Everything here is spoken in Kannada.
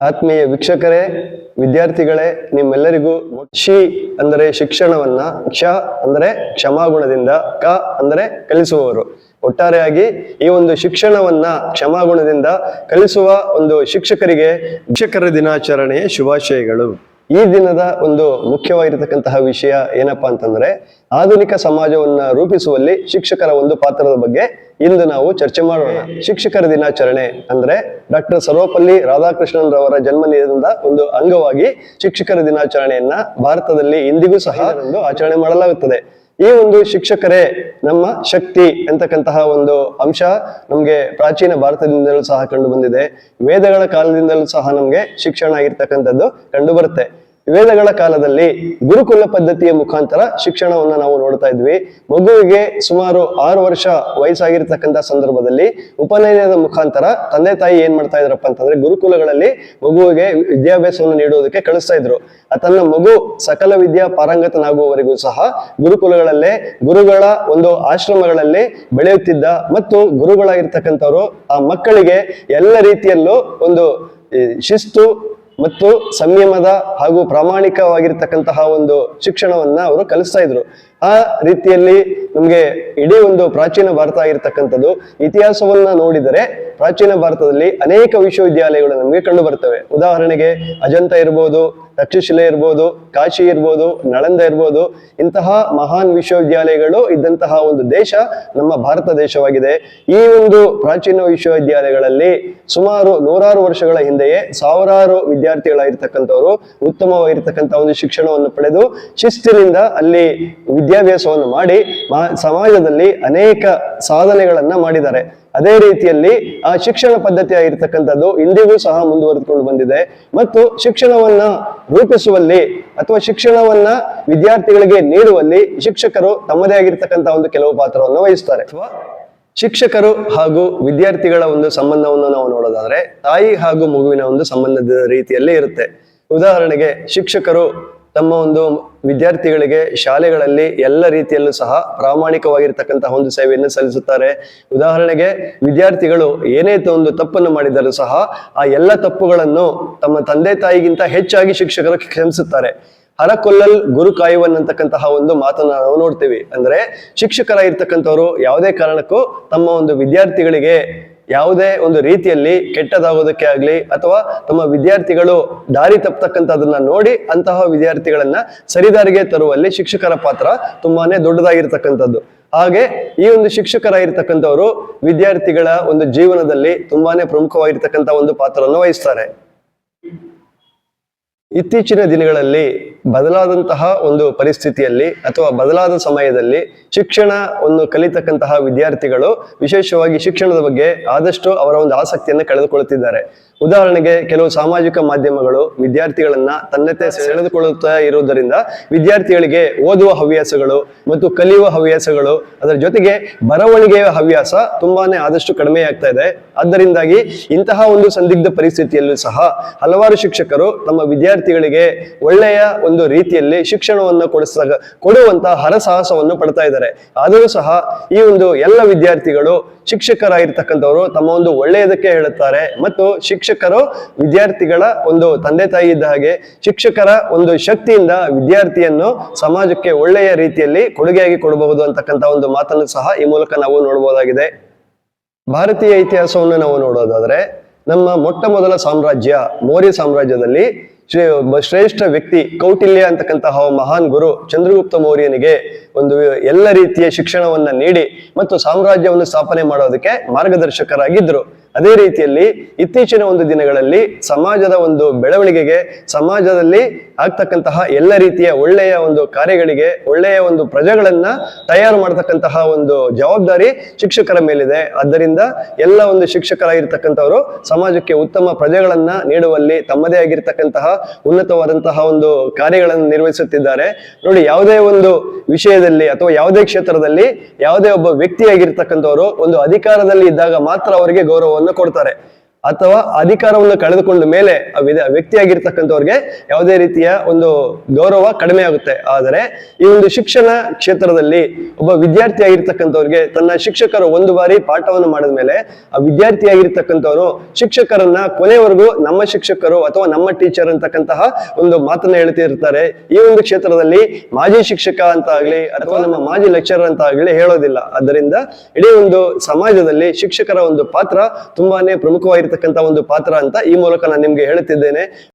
ಆತ್ಮೀಯ ವೀಕ್ಷಕರೇ, ವಿದ್ಯಾರ್ಥಿಗಳೇ, ನಿಮ್ಮೆಲ್ಲರಿಗೂ ಶಿ ಅಂದರೆ ಶಿಕ್ಷಣವನ್ನ, ಕ್ಷ ಅಂದರೆ ಕ್ಷಮಾಗುಣದಿಂದ, ಕ ಅಂದರೆ ಕಲಿಸುವವರು. ಒಟ್ಟಾರೆಯಾಗಿ ಈ ಒಂದು ಶಿಕ್ಷಣವನ್ನ ಕ್ಷಮಾಗುಣದಿಂದ ಕಲಿಸುವ ಒಂದು ಶಿಕ್ಷಕರಿಗೆ ಶಿಕ್ಷಕರ ದಿನಾಚರಣೆಯ ಶುಭಾಶಯಗಳು. ಈ ದಿನದ ಒಂದು ಮುಖ್ಯವಾಗಿರತಕ್ಕಂತಹ ವಿಷಯ ಏನಪ್ಪಾ ಅಂತಂದ್ರೆ, ಆಧುನಿಕ ಸಮಾಜವನ್ನ ರೂಪಿಸುವಲ್ಲಿ ಶಿಕ್ಷಕರ ಒಂದು ಪಾತ್ರದ ಬಗ್ಗೆ ಇಂದು ನಾವು ಚರ್ಚೆ ಮಾಡೋಣ. ಶಿಕ್ಷಕರ ದಿನಾಚರಣೆ ಅಂದ್ರೆ ಡಾಕ್ಟರ್ ಸರ್ವಪಲ್ಲಿ ರಾಧಾಕೃಷ್ಣನ್ ರವರ ಜನ್ಮದಿನದ ಒಂದು ಅಂಗವಾಗಿ ಶಿಕ್ಷಕರ ದಿನಾಚರಣೆಯನ್ನ ಭಾರತದಲ್ಲಿ ಇಂದಿಗೂ ಸಹ ಆಚರಣೆ ಮಾಡಲಾಗುತ್ತದೆ. ಈ ಒಂದು ಶಿಕ್ಷಕರೇ ನಮ್ಮ ಶಕ್ತಿ ಅಂತಕ್ಕಂತಹ ಒಂದು ಅಂಶ ನಮ್ಗೆ ಪ್ರಾಚೀನ ಭಾರತದಿಂದಲೂ ಸಹ ಕಂಡು ಬಂದಿದೆ. ವೇದಗಳ ಕಾಲದಿಂದಲೂ ಸಹ ನಮ್ಗೆ ಶಿಕ್ಷಣ ಆಗಿರ್ತಕ್ಕಂಥದ್ದು ಕಂಡು ಬರುತ್ತೆ. ವೇದಗಳ ಕಾಲದಲ್ಲಿ ಗುರುಕುಲ ಪದ್ಧತಿಯ ಮುಖಾಂತರ ಶಿಕ್ಷಣವನ್ನ ನಾವು ನೋಡ್ತಾ ಇದ್ವಿ. ಮಗುವಿಗೆ ಸುಮಾರು 6 ವರ್ಷ ವಯಸ್ಸಾಗಿರ್ತಕ್ಕಂಥ ಸಂದರ್ಭದಲ್ಲಿ ಉಪನಯನದ ಮುಖಾಂತರ ತಂದೆ ತಾಯಿ ಏನ್ ಮಾಡ್ತಾ ಇದ್ರಪ್ಪ ಅಂತಂದ್ರೆ, ಗುರುಕುಲಗಳಲ್ಲಿ ಮಗುವಿಗೆ ವಿದ್ಯಾಭ್ಯಾಸವನ್ನು ನೀಡುವುದಕ್ಕೆ ಕಳಿಸ್ತಾ ಇದ್ರು. ತನ್ನ ಮಗು ಸಕಲ ವಿದ್ಯಾ ಪಾರಂಗತನಾಗುವವರೆಗೂ ಸಹ ಗುರುಕುಲಗಳಲ್ಲೇ, ಗುರುಗಳ ಒಂದು ಆಶ್ರಮಗಳಲ್ಲಿ ಬೆಳೆಯುತ್ತಿದ್ದ ಮತ್ತು ಗುರುಗಳಾಗಿರ್ತಕ್ಕಂಥವ್ರು ಆ ಮಕ್ಕಳಿಗೆ ಎಲ್ಲ ರೀತಿಯಲ್ಲೂ ಒಂದು ಶಿಸ್ತು ಮತ್ತು ಸಂಯಮದ ಹಾಗೂ ಪ್ರಾಮಾಣಿಕವಾಗಿರ್ತಕ್ಕಂತಹ ಒಂದು ಶಿಕ್ಷಣವನ್ನ ಅವರು ಕಲಿಸ್ತಾ ಇದ್ರು. ಆ ರೀತಿಯಲ್ಲಿ ನಮ್ಗೆ ಇಡೀ ಒಂದು ಪ್ರಾಚೀನ ಭಾರತ ಆಗಿರ್ತಕ್ಕಂಥದ್ದು ಇತಿಹಾಸವನ್ನ ನೋಡಿದರೆ ಪ್ರಾಚೀನ ಭಾರತದಲ್ಲಿ ಅನೇಕ ವಿಶ್ವವಿದ್ಯಾಲಯಗಳು ನಮಗೆ ಕಂಡು ಬರ್ತವೆ. ಉದಾಹರಣೆಗೆ ಅಜಂತ ಇರ್ಬೋದು, ತಕ್ಷಶಿಲೆ ಇರ್ಬೋದು, ಕಾಶಿ ಇರ್ಬೋದು, ನಳಂದ ಇರ್ಬೋದು. ಇಂತಹ ಮಹಾನ್ ವಿಶ್ವವಿದ್ಯಾಲಯಗಳು ಇದ್ದಂತಹ ಒಂದು ದೇಶ ನಮ್ಮ ಭಾರತ ದೇಶವಾಗಿದೆ. ಈ ಒಂದು ಪ್ರಾಚೀನ ವಿಶ್ವವಿದ್ಯಾಲಯಗಳಲ್ಲಿ ಸುಮಾರು 100 ವರ್ಷಗಳ ಹಿಂದೆಯೇ ಸಾವಿರಾರು ವಿದ್ಯಾರ್ಥಿಗಳಾಗಿರ್ತಕ್ಕಂಥವರು ಉತ್ತಮವಾಗಿರ್ತಕ್ಕಂಥ ಒಂದು ಶಿಕ್ಷಣವನ್ನು ಪಡೆದು ಶಿಸ್ತಿನಿಂದ ಅಲ್ಲಿ ವಿದ್ಯಾಭ್ಯಾಸವನ್ನು ಮಾಡಿ ಸಮಾಜದಲ್ಲಿ ಅನೇಕ ಸಾಧನೆಗಳನ್ನ ಮಾಡಿದ್ದಾರೆ. ಅದೇ ರೀತಿಯಲ್ಲಿ ಆ ಶಿಕ್ಷಣ ಪದ್ಧತಿ ಆಗಿರ್ತಕ್ಕಂಥದ್ದು ಇಂದಿಗೂ ಸಹ ಮುಂದುವರೆದುಕೊಂಡು ಬಂದಿದೆ. ಮತ್ತು ಶಿಕ್ಷಣವನ್ನ ರೂಪಿಸುವಲ್ಲಿ ಅಥವಾ ಶಿಕ್ಷಣವನ್ನ ವಿದ್ಯಾರ್ಥಿಗಳಿಗೆ ನೀಡುವಲ್ಲಿ ಶಿಕ್ಷಕರು ತಮ್ಮದೇ ಆಗಿರ್ತಕ್ಕಂಥ ಒಂದು ಕೆಲವು ಪಾತ್ರವನ್ನು ವಹಿಸ್ತಾರೆ. ಶಿಕ್ಷಕರು ಹಾಗೂ ವಿದ್ಯಾರ್ಥಿಗಳ ಒಂದು ಸಂಬಂಧವನ್ನು ನಾವು ನೋಡೋದಾದ್ರೆ ತಾಯಿ ಹಾಗೂ ಮಗುವಿನ ಒಂದು ಸಂಬಂಧದ ರೀತಿಯಲ್ಲಿ ಇರುತ್ತೆ. ಉದಾಹರಣೆಗೆ ಶಿಕ್ಷಕರು ತಮ್ಮ ಒಂದು ವಿದ್ಯಾರ್ಥಿಗಳಿಗೆ ಶಾಲೆಗಳಲ್ಲಿ ಎಲ್ಲ ರೀತಿಯಲ್ಲೂ ಸಹ ಪ್ರಾಮಾಣಿಕವಾಗಿರ್ತಕ್ಕಂತಹ ಒಂದು ಸೇವೆಯನ್ನು ಸಲ್ಲಿಸುತ್ತಾರೆ. ಉದಾಹರಣೆಗೆ ವಿದ್ಯಾರ್ಥಿಗಳು ಏನೇ ಒಂದು ತಪ್ಪನ್ನು ಮಾಡಿದರೂ ಸಹ ಆ ಎಲ್ಲ ತಪ್ಪುಗಳನ್ನು ತಮ್ಮ ತಂದೆ ತಾಯಿಗಿಂತ ಹೆಚ್ಚಾಗಿ ಶಿಕ್ಷಕರು ಕ್ಷಮಿಸುತ್ತಾರೆ. ಹರಕೊಲ್ಲಲ್ ಗುರು ಕಾಯುವನ್ ಅಂತಕ್ಕಂತಹ ಒಂದು ಮಾತನ್ನ ನಾವು ನೋಡ್ತೀವಿ. ಅಂದ್ರೆ ಶಿಕ್ಷಕರಾಗಿರ್ತಕ್ಕಂಥವ್ರು ಯಾವುದೇ ಕಾರಣಕ್ಕೂ ತಮ್ಮ ಒಂದು ವಿದ್ಯಾರ್ಥಿಗಳಿಗೆ ಯಾವುದೇ ಒಂದು ರೀತಿಯಲ್ಲಿ ಕೆಟ್ಟದಾಗೋದಕ್ಕೆ ಆಗ್ಲಿ ಅಥವಾ ತಮ್ಮ ವಿದ್ಯಾರ್ಥಿಗಳು ದಾರಿ ತಪ್ಪತಕ್ಕಂಥದನ್ನ ನೋಡಿ ಅಂತಹ ವಿದ್ಯಾರ್ಥಿಗಳನ್ನ ಸರಿದಾರಿಗೆ ತರುವಲ್ಲಿ ಶಿಕ್ಷಕರ ಪಾತ್ರ ತುಂಬಾನೇ ದೊಡ್ಡದಾಗಿರ್ತಕ್ಕಂಥದ್ದು. ಹಾಗೆ ಈ ಒಂದು ಶಿಕ್ಷಕರಾಗಿರ್ತಕ್ಕಂಥವರು ವಿದ್ಯಾರ್ಥಿಗಳ ಒಂದು ಜೀವನದಲ್ಲಿ ತುಂಬಾನೇ ಪ್ರಮುಖವಾಗಿರ್ತಕ್ಕಂಥ ಒಂದು ಪಾತ್ರವನ್ನು ವಹಿಸ್ತಾರೆ. ಇತ್ತೀಚಿನ ದಿನಗಳಲ್ಲಿ ಬದಲಾದಂತಹ ಒಂದು ಪರಿಸ್ಥಿತಿಯಲ್ಲಿ ಅಥವಾ ಬದಲಾದ ಸಮಯದಲ್ಲಿ ಶಿಕ್ಷಣವನ್ನು ಕಲಿತಕ್ಕಂತಹ ವಿದ್ಯಾರ್ಥಿಗಳು ವಿಶೇಷವಾಗಿ ಶಿಕ್ಷಣದ ಬಗ್ಗೆ ಆದಷ್ಟು ಅವರ ಒಂದು ಆಸಕ್ತಿಯನ್ನು ಕಳೆದುಕೊಳ್ಳುತ್ತಿದ್ದಾರೆ. ಉದಾಹರಣೆಗೆ ಕೆಲವು ಸಾಮಾಜಿಕ ಮಾಧ್ಯಮಗಳು ವಿದ್ಯಾರ್ಥಿಗಳನ್ನ ತನ್ನತ್ತೆ ಸೆಳೆದುಕೊಳ್ಳುತ್ತಾ ಇರುವುದರಿಂದ ವಿದ್ಯಾರ್ಥಿಗಳಿಗೆ ಓದುವ ಹವ್ಯಾಸಗಳು ಮತ್ತು ಕಲಿಯುವ ಹವ್ಯಾಸಗಳು, ಅದರ ಜೊತೆಗೆ ಬರವಣಿಗೆಯ ಹವ್ಯಾಸ ತುಂಬಾನೇ ಆದಷ್ಟು ಕಡಿಮೆ ಆಗ್ತಾ ಇದೆ. ಆದ್ದರಿಂದಾಗಿ ಇಂತಹ ಒಂದು ಸಂದಿಗ್ಧ ಪರಿಸ್ಥಿತಿಯಲ್ಲೂ ಸಹ ಹಲವಾರು ಶಿಕ್ಷಕರು ತಮ್ಮ ವಿದ್ಯಾರ್ಥಿಗಳಿಗೆ ಒಳ್ಳೆಯ ಒಂದು ರೀತಿಯಲ್ಲಿ ಶಿಕ್ಷಣವನ್ನು ಕೊಡುವಂತಹ ಹರಸಾಹಸವನ್ನು ಪಡ್ತಾ ಇದ್ದಾರೆ. ಆದರೂ ಸಹ ಈ ಒಂದು ಎಲ್ಲ ವಿದ್ಯಾರ್ಥಿಗಳು ಶಿಕ್ಷಕರಾಗಿರ್ತಕ್ಕಂಥವರು ತಮ್ಮ ಒಂದು ಒಳ್ಳೆಯದಕ್ಕೆ ಹೇಳುತ್ತಾರೆ ಮತ್ತು ಶಿಕ್ಷಕರು ವಿದ್ಯಾರ್ಥಿಗಳ ಒಂದು ತಂದೆ ತಾಯಿ ಇದ್ದ ಹಾಗೆ ಶಿಕ್ಷಕರ ಒಂದು ಶಕ್ತಿಯಿಂದ ವಿದ್ಯಾರ್ಥಿಯನ್ನು ಸಮಾಜಕ್ಕೆ ಒಳ್ಳೆಯ ರೀತಿಯಲ್ಲಿ ಕೊಡುಗೆಯಾಗಿ ಕೊಡಬಹುದು ಅಂತಕ್ಕಂಥ ಒಂದು ಮಾತನ್ನು ಸಹ ಈ ಮೂಲಕ ನಾವು ನೋಡಬಹುದಾಗಿದೆ. ಭಾರತೀಯ ಇತಿಹಾಸವನ್ನು ನಾವು ನೋಡೋದಾದ್ರೆ ನಮ್ಮ ಮೊಟ್ಟ ಮೊದಲ ಸಾಮ್ರಾಜ್ಯ ಮೌರ್ಯ ಸಾಮ್ರಾಜ್ಯದಲ್ಲಿ ಶ್ರೇಷ್ಠ ವ್ಯಕ್ತಿ ಕೌಟಿಲ್ಯ ಅಂತಕ್ಕಂತಹ ಮಹಾನ್ ಗುರು ಚಂದ್ರಗುಪ್ತ ಮೌರ್ಯನಿಗೆ ಒಂದು ಎಲ್ಲ ರೀತಿಯ ಶಿಕ್ಷಣವನ್ನ ನೀಡಿ ಮತ್ತು ಸಾಮ್ರಾಜ್ಯವನ್ನು ಸ್ಥಾಪನೆ ಮಾಡೋದಕ್ಕೆ ಮಾರ್ಗದರ್ಶಕರಾಗಿದ್ದರು. ಅದೇ ರೀತಿಯಲ್ಲಿ ಇತ್ತೀಚಿನ ಒಂದು ದಿನಗಳಲ್ಲಿ ಸಮಾಜದ ಒಂದು ಬೆಳವಣಿಗೆಗೆ, ಸಮಾಜದಲ್ಲಿ ಆಗ್ತಕ್ಕಂತಹ ಎಲ್ಲ ರೀತಿಯ ಒಳ್ಳೆಯ ಒಂದು ಕಾರ್ಯಗಳಿಗೆ ಒಳ್ಳೆಯ ಒಂದು ಪ್ರಜೆಗಳನ್ನ ತಯಾರು ಮಾಡತಕ್ಕಂತಹ ಒಂದು ಜವಾಬ್ದಾರಿ ಶಿಕ್ಷಕರ ಮೇಲಿದೆ. ಆದ್ದರಿಂದ ಎಲ್ಲ ಒಂದು ಶಿಕ್ಷಕರಾಗಿರ್ತಕ್ಕಂಥವರು ಸಮಾಜಕ್ಕೆ ಉತ್ತಮ ಪ್ರಜೆಗಳನ್ನ ನೀಡುವಲ್ಲಿ ತಮ್ಮದೇ ಆಗಿರ್ತಕ್ಕಂತಹ ಉನ್ನತವಾದಂತಹ ಒಂದು ಕಾರ್ಯಗಳನ್ನು ನಿರ್ವಹಿಸುತ್ತಿದ್ದಾರೆ. ನೋಡಿ, ಯಾವುದೇ ಒಂದು ವಿಷಯದಲ್ಲಿ ಅಥವಾ ಯಾವುದೇ ಕ್ಷೇತ್ರದಲ್ಲಿ ಯಾವುದೇ ಒಬ್ಬ ವ್ಯಕ್ತಿಯಾಗಿರ್ತಕ್ಕಂಥವರು ಒಂದು ಅಧಿಕಾರದಲ್ಲಿ ಇದ್ದಾಗ ಮಾತ್ರ ಅವರಿಗೆ ಗೌರವವನ್ನು ಕೊಡ್ತಾರೆ. ಅಥವಾ ಅಧಿಕಾರವನ್ನು ಕಳೆದುಕೊಂಡ ಮೇಲೆ ಆ ವ್ಯಕ್ತಿಯಾಗಿರ್ತಕ್ಕಂಥವ್ರಿಗೆ ಯಾವುದೇ ರೀತಿಯ ಒಂದು ಗೌರವ ಕಡಿಮೆ ಆಗುತ್ತೆ. ಆದರೆ ಈ ಒಂದು ಶಿಕ್ಷಣ ಕ್ಷೇತ್ರದಲ್ಲಿ ಒಬ್ಬ ವಿದ್ಯಾರ್ಥಿ ಆಗಿರ್ತಕ್ಕಂಥವ್ರಿಗೆ ತನ್ನ ಶಿಕ್ಷಕರು ಒಂದು ಬಾರಿ ಪಾಠವನ್ನು ಮಾಡಿದ ಮೇಲೆ ಆ ವಿದ್ಯಾರ್ಥಿಯಾಗಿರ್ತಕ್ಕಂಥವ್ರು ಶಿಕ್ಷಕರನ್ನ ಕೊನೆವರೆಗೂ ನಮ್ಮ ಶಿಕ್ಷಕರು ಅಥವಾ ನಮ್ಮ ಟೀಚರ್ ಅಂತಕ್ಕಂತಹ ಒಂದು ಮಾತನ್ನ ಹೇಳ್ತಿರ್ತಾರೆ. ಈ ಒಂದು ಕ್ಷೇತ್ರದಲ್ಲಿ ಮಾಜಿ ಶಿಕ್ಷಕ ಅಂತ ಆಗ್ಲಿ ಅಥವಾ ನಮ್ಮ ಮಾಜಿ ಲೆಕ್ಚರರ್ ಅಂತ ಆಗ್ಲಿ ಹೇಳೋದಿಲ್ಲ. ಆದ್ದರಿಂದ ಇಡೀ ಒಂದು ಸಮಾಜದಲ್ಲಿ ಶಿಕ್ಷಕರ ಒಂದು ಪಾತ್ರ ತುಂಬಾನೇ ಪ್ರಮುಖವಾಗಿರ್ತಕ್ಕಂಥ ಒಂದು ಪಾತ್ರ ಅಂತ ಈ ಮೂಲಕ ನಾನು ನಿಮ್ಗೆ ಹೇಳುತ್ತಿದ್ದೇನೆ.